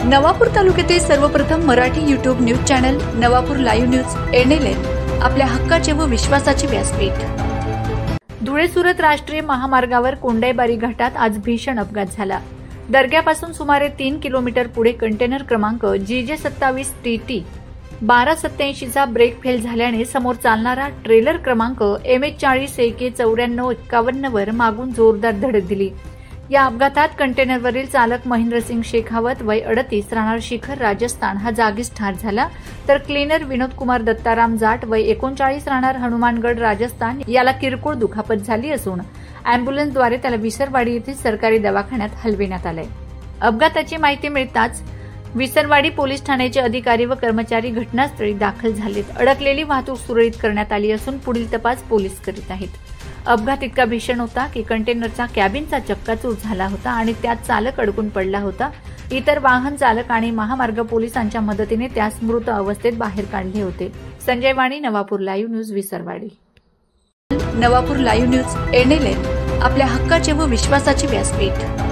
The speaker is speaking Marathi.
नवापूर तालुक्यातील सर्वप्रथम Marathi YouTube news channel Navapur live news NLN आपल्या हक्काचे व विश्वासाचे व्यासपीठ। धुळे सुरत राष्ट्रीय महामार्गावर कोंडाईबारी घाटात आज भीषण अपघात झाला। दर्ग्यापासून सुमारे 3 किलोमीटर पुढे कंटेनर क्रमांक GJ27 TT 1287 चा ब्रेक फेल झाल्याने समोर चालणारा ट्रेलर क्रमांक MH40 AK 9451 वर मागून जोरदार धडक दिली। या अपघातात कंटेनरवरील चालक महेंद्रसिंग शेखावत वय 38 राहणार शिखर राजस्थान हा जागीच ठार झाला, तर क्लीनर विनोद कुमार दत्ताराम जाट वय 39 राहणार हनुमानगड राजस्थान याला किरकोळ दुखापत झाली असून अँब्युलन्सद्वारे त्याला विसरवाडी येथील सरकारी दवाखान्यात हलविण्यात आले। अपघाताची माहिती मिळताच विसरवाडी पोलीस ठाण्याचे अधिकारी व कर्मचारी घटनास्थळी दाखल झालेत। अडकलेली वाहतूक सुरळीत करण्यात आली असून पुढील तपास पोलीस करीत आहेत। अपघात इतका भीषण होता की कंटेनरचा कॅबिनचा चक्काचूर झाला होता आणि त्यात चालक अडकून पडला होता। इतर वाहन चालक आणि महामार्ग पोलिसांच्या मदतीने त्यास मृत अवस्थेत बाहेर काढले होते। Sanjay Vani, Navapur live news, Visarwadi. Navapur live news NLN आपल्या हक्काचे व विश्वासाचे व्यासपीठ।